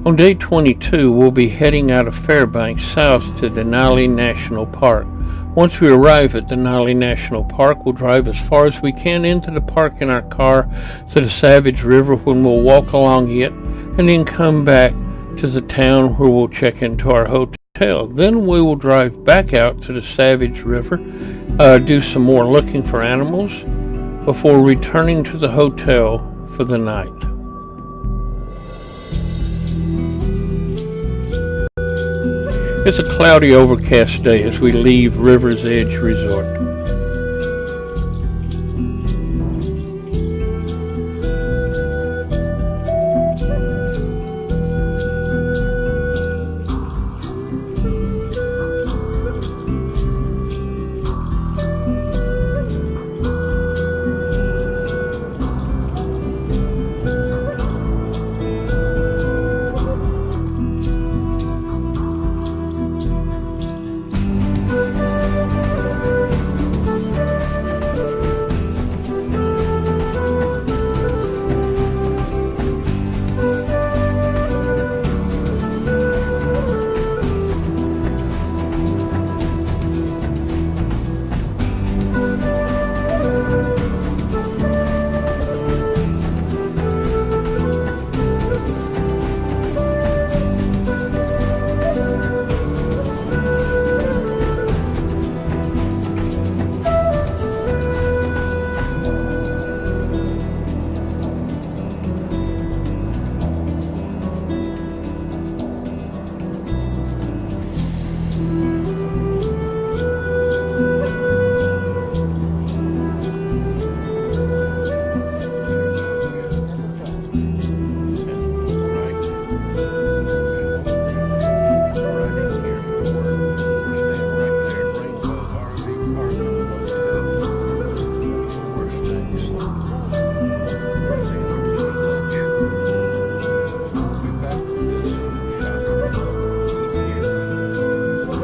On day 22, we'll be heading out of Fairbanks south to Denali National Park. Once we arrive at Denali National Park, we'll drive as far as we can into the park in our car to the Savage River, when we'll walk along it, and then come back to the town where we'll check into our hotel. Then we will drive back out to the Savage River, do some more looking for animals, before returning to the hotel for the night. It's a cloudy, overcast day as we leave River's Edge Resort.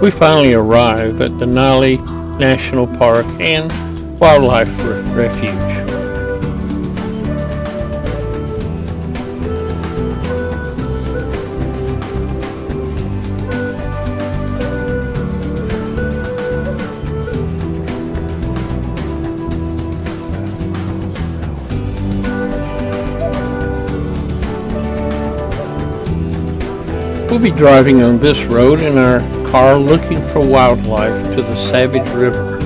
We finally arrive at Denali National Park and Wildlife Refuge. We'll be driving on this road in our car looking for wildlife to the Savage River.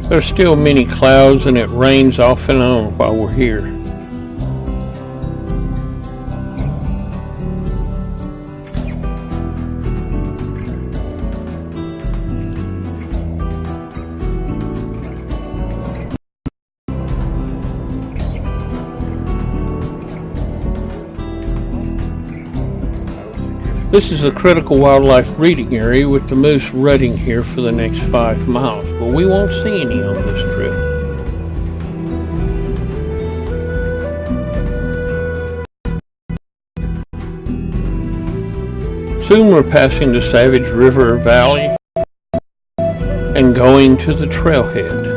There's still many clouds and it rains off and on while we're here. This is a critical wildlife breeding area with the moose rutting here for the next 5 miles, but we won't see any on this trip. Soon we're passing the Savage River Valley and going to the trailhead.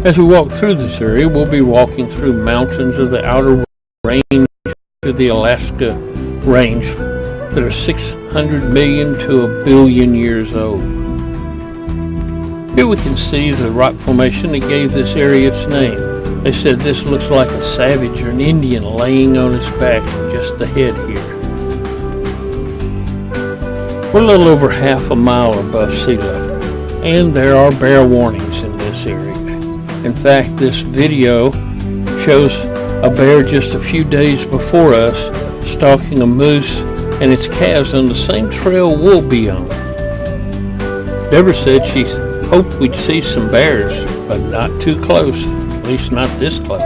As we walk through this area, we'll be walking through mountains of the outer range to the Alaska range that are 600 million to 1 billion years old. Here we can see the rock formation that gave this area its name. They said this looks like a savage or an Indian laying on its back just ahead here. We're a little over half a mile above sea level, and there are bear warnings in this area. In fact, this video shows a bear just a few days before us stalking a moose and its calves on the same trail we'll be on. Deborah said she hoped we'd see some bears, but not too close, at least not this close.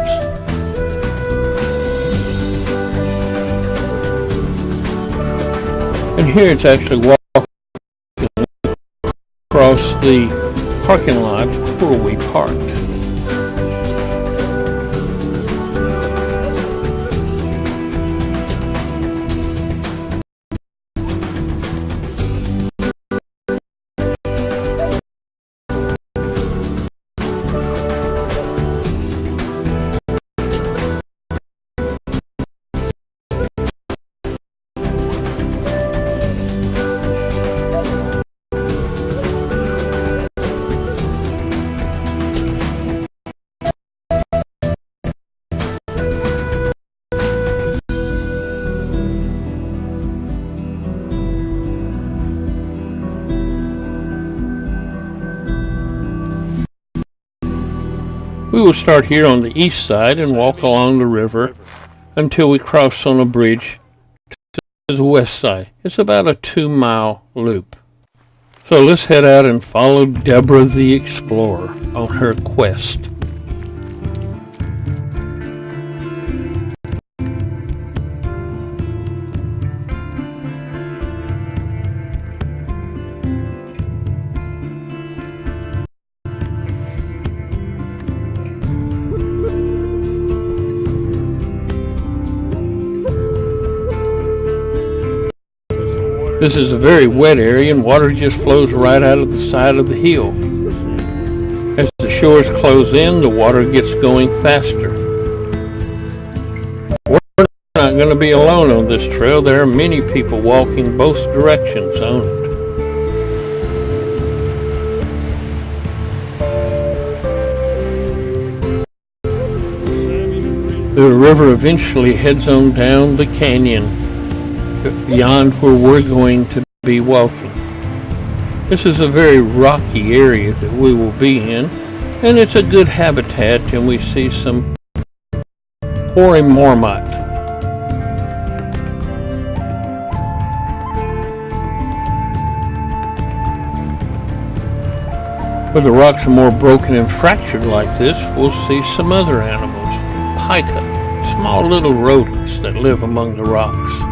And here it's actually walking across the parking lot where we parked. We will start here on the east side and walk along the river until we cross on a bridge to the west side. It's about a 2-mile loop. So let's head out and follow Deborah the Explorer on her quest. This is a very wet area and water just flows right out of the side of the hill. As the shores close in, the water gets going faster. We're not going to be alone on this trail. There are many people walking both directions on it. The river eventually heads on down the canyon beyond where we're going to be walking. This is a very rocky area that we will be in, and it's a good habitat, and we see some hoary marmot. Where the rocks are more broken and fractured like this, we'll see some other animals. Pika, small little rodents that live among the rocks.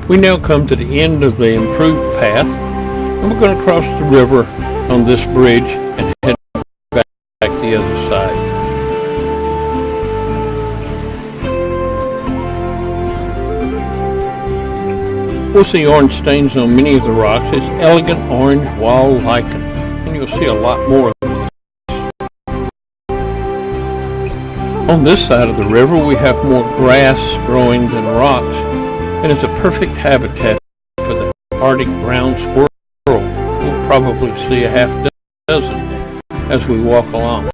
We now come to the end of the improved path, and we're going to cross the river on this bridge and head back the other side. We'll see orange stains on many of the rocks. It's elegant orange wall lichen, and you'll see a lot more of this. On this side of the river, we have more grass growing than rocks, and it's a perfect habitat for the Arctic ground squirrel. We'll probably see a half dozen as we walk along.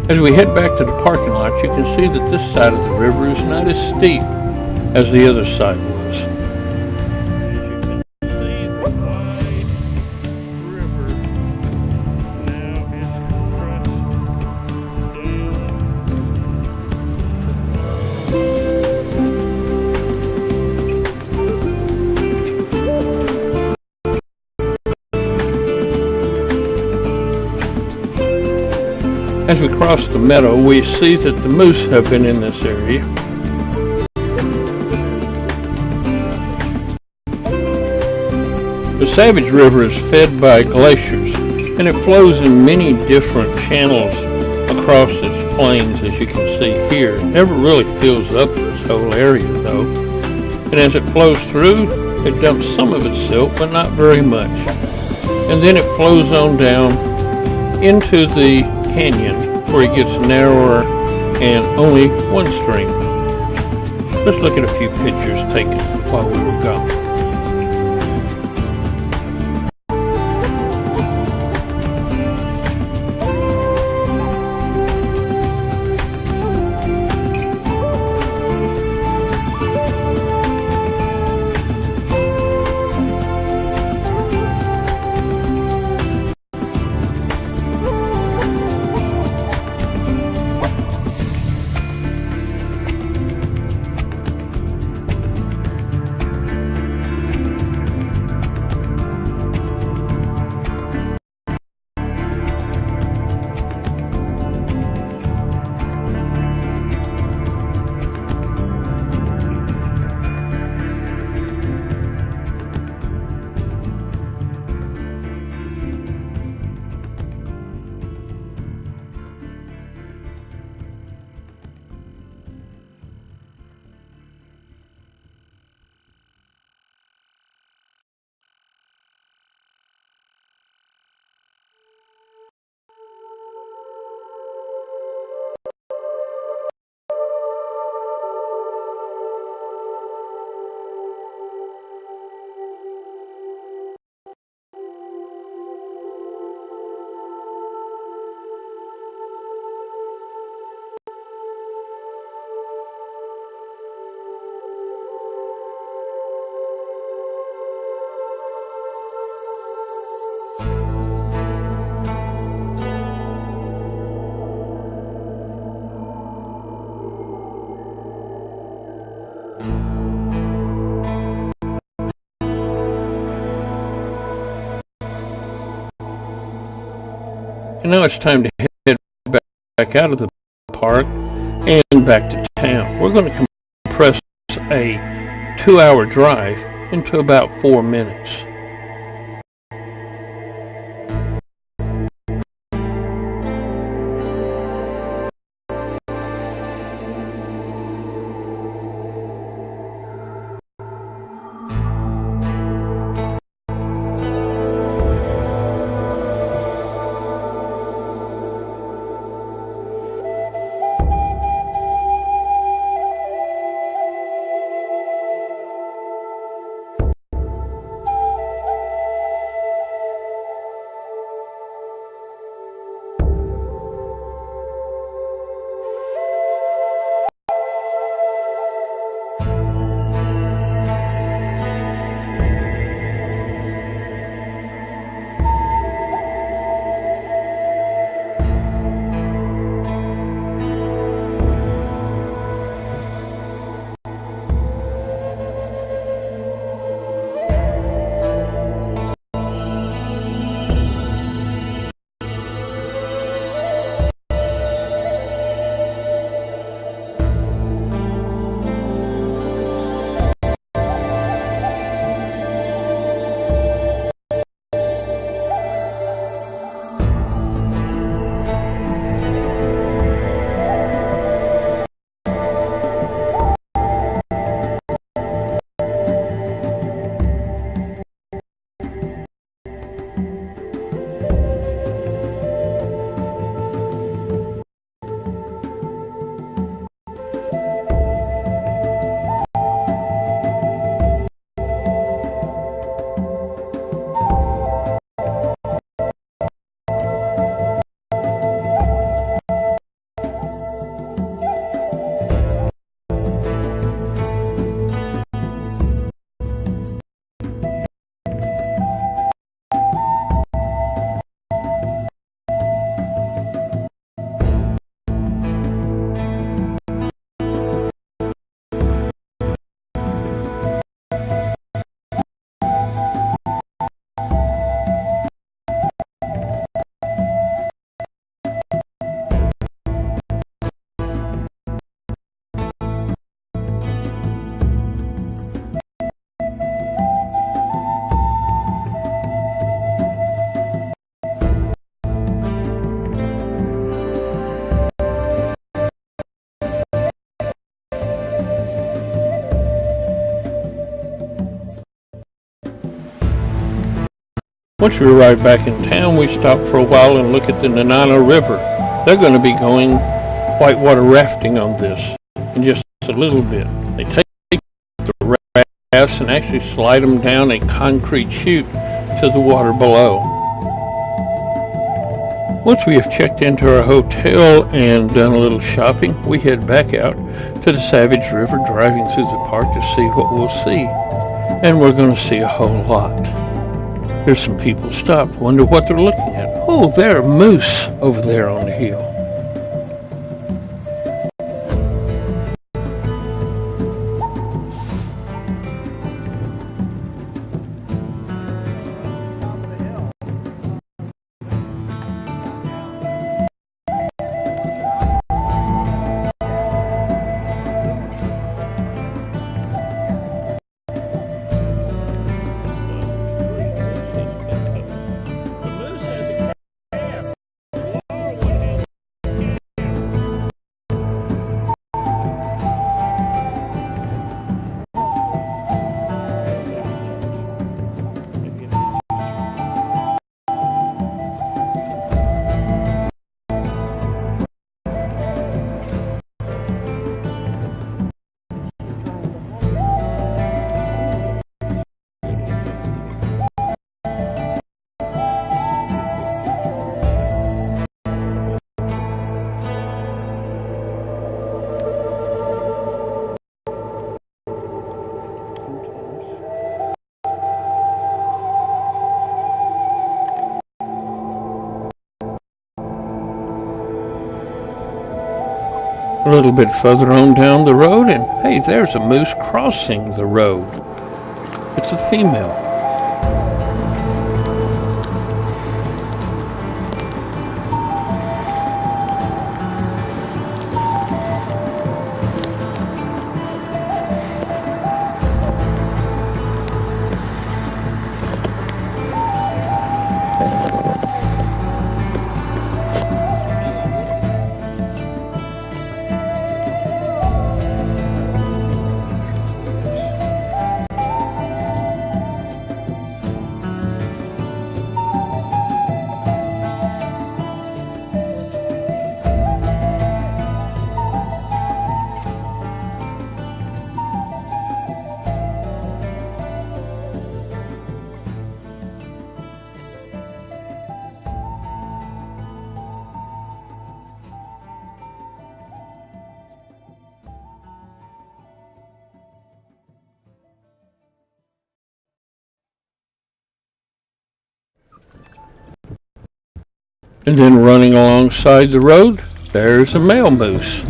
As we head back to the parking lot, you can see that this side of the river is not as steep as the other side was. As you can see, the wide river now is crossed As we cross the meadow, we see that the moose have been in this area. The Savage River is fed by glaciers, and it flows in many different channels across its plains, as you can see here. It never really fills up this whole area, though. And as it flows through, it dumps some of its silt, but not very much. And then it flows on down into the canyon, where it gets narrower and only one stream. Let's look at a few pictures taken while we were gone. And now it's time to head back out of the park and back to town. We're going to compress a 2-hour drive into about 4 minutes. Once we arrive back in town, we stop for a while and look at the Denali River. They're going to be going whitewater rafting on this in just a little bit. They take the rafts and actually slide them down a concrete chute to the water below. Once we have checked into our hotel and done a little shopping, we head back out to the Savage River, driving through the park to see what we'll see. And we're going to see a whole lot. There's some people stopped, wonder what they're looking at. Oh, there are moose over there on the hill. A little bit further on down the road, and hey, there's a moose crossing the road. It's a female. And then running alongside the road, there's a male moose.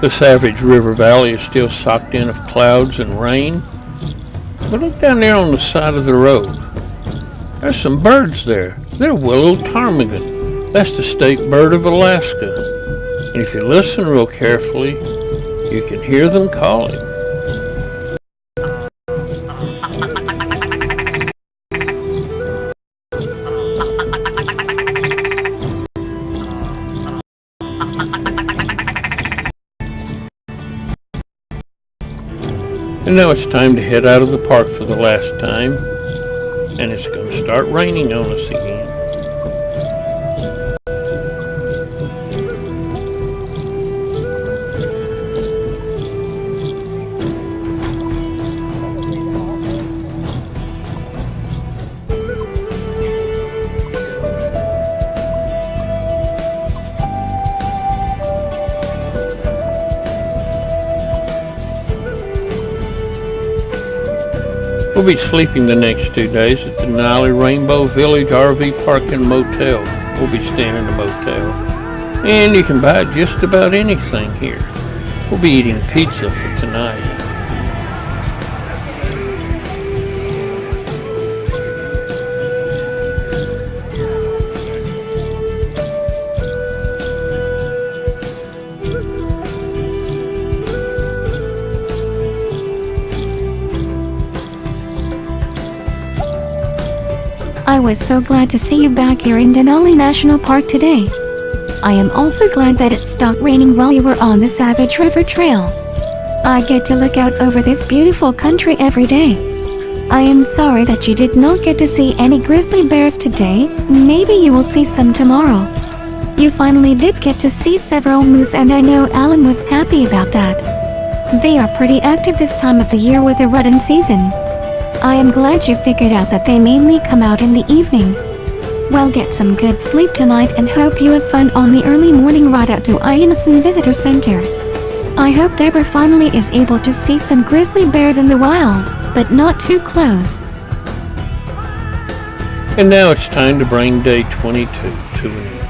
The Savage River Valley is still socked in of clouds and rain. But look down there on the side of the road. There's some birds there. They're willow ptarmigan. That's the state bird of Alaska. And if you listen real carefully, you can hear them calling. And now it's time to head out of the park for the last time. And it's going to start raining on us again. We'll be sleeping the next 2 days at the Denali Rainbow Village RV Park and Motel. We'll be staying in the motel. And you can buy just about anything here. We'll be eating pizza for tonight. I was so glad to see you back here in Denali National Park today. I am also glad that it stopped raining while you were on the Savage River Trail. I get to look out over this beautiful country every day. I am sorry that you did not get to see any grizzly bears today. Maybe you will see some tomorrow. You finally did get to see several moose, and I know Alan was happy about that. They are pretty active this time of the year with the rutting season. I am glad you figured out that they mainly come out in the evening. Well, get some good sleep tonight and hope you have fun on the early morning ride out to Ianison Visitor Center. I hope Deborah finally is able to see some grizzly bears in the wild, but not too close. And now it's time to bring day 22 to an end.